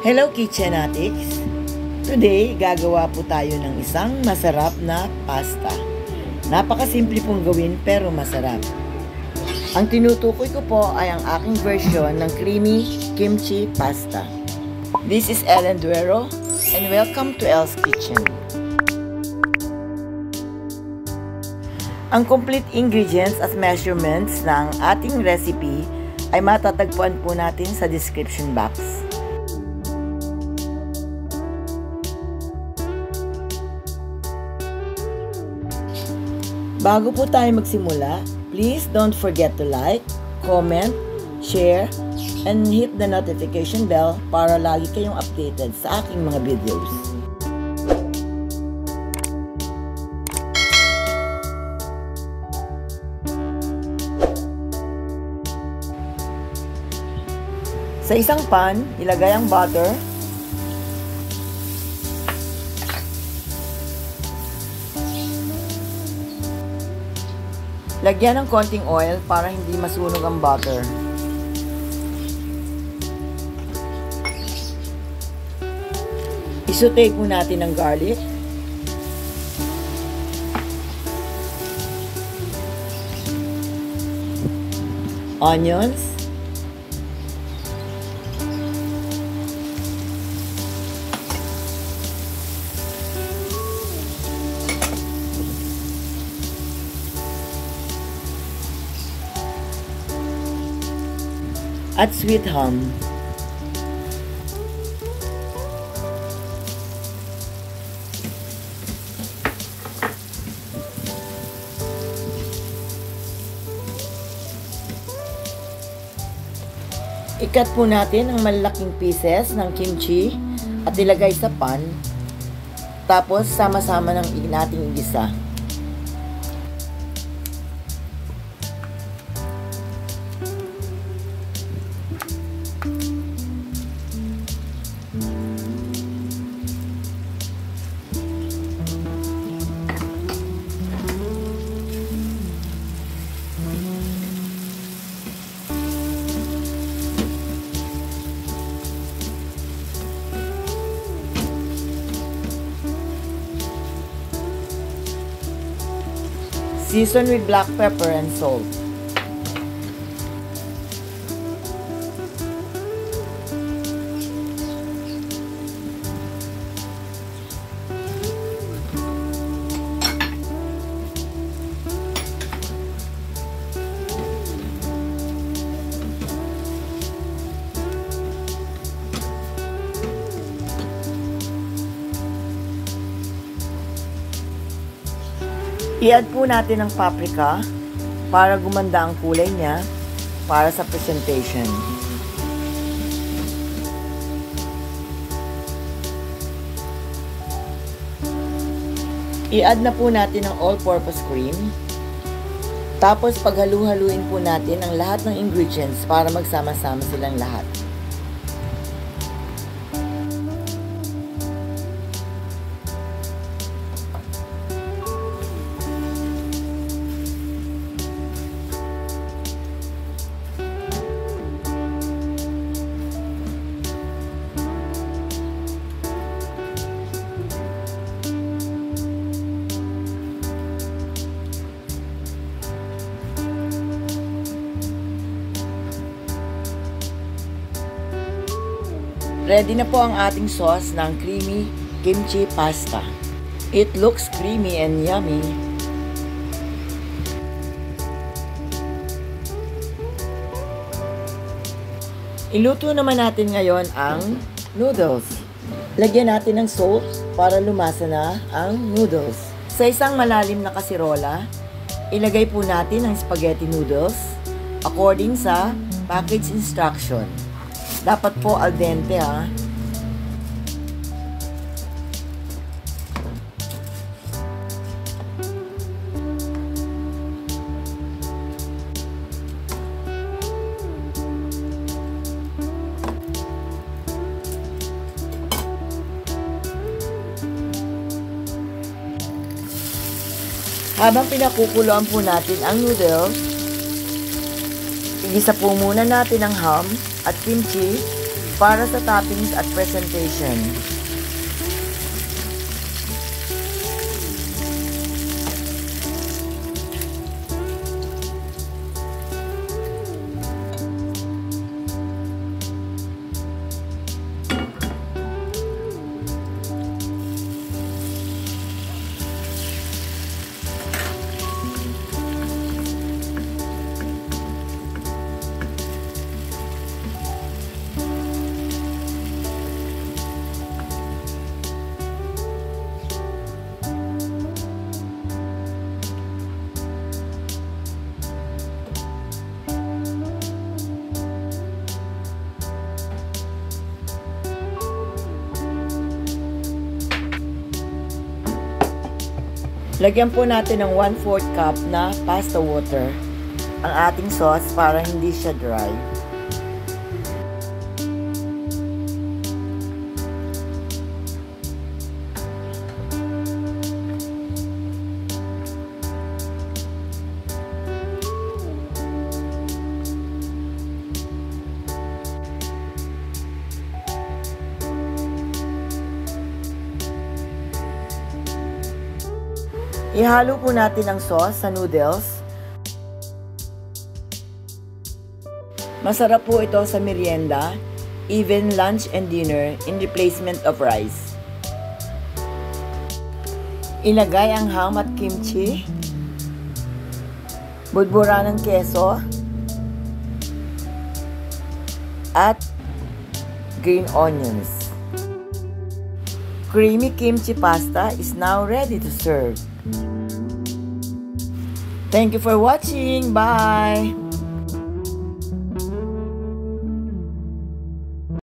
Hello Kitchenatics! Today, gagawa po tayo ng isang masarap na pasta. Napakasimple pong gawin pero masarap. Ang tinutukoy ko po ay ang aking version ng creamy kimchi pasta. This is Ellen Duero and welcome to Elle's Kitchen. Ang complete ingredients at measurements ng ating recipe ay matatagpuan po natin sa description box. Bago po tayo magsimula, please don't forget to like, comment, share, and hit the notification bell para lagi kayong updated sa aking mga videos. Sa isang pan, ilagay ang butter, lagyan ng konting oil para hindi masunog ang butter. Isaute po natin ang garlic. Onions. At sweet ham. Ikat po natin ang malalaking pieces ng kimchi at ilagay sa pan. Tapos sama-sama ng nating igisa. Season with black pepper and salt. I-add po natin ang paprika para gumanda ang kulay niya para sa presentation. I-add na po natin ang all-purpose cream. Tapos paghalu-haluin po natin ang lahat ng ingredients para magsama-sama silang lahat. Ready na po ang ating sauce ng creamy kimchi pasta. It looks creamy and yummy. Iluto naman natin ngayon ang noodles. Lagyan natin ng salt para lumasa na ang noodles. Sa isang malalim na kasirola, ilagay po natin ang spaghetti noodles according sa package instruction. Dapat po al dente ha. Habang pinakukuluan po natin ang noodles, igisa po muna natin ang ham at kimchi Para sa toppings at presentation, lagyan po natin ng 1/4 cup na pasta water ang ating sauce para hindi siya dry. Ihalo po natin ang sauce sa noodles. Masarap po ito sa merienda, even lunch and dinner in replacement of rice. Ilagay ang ham at kimchi, budbura ng keso, at green onions. Creamy kimchi pasta is now ready to serve. Thank you for watching. Bye!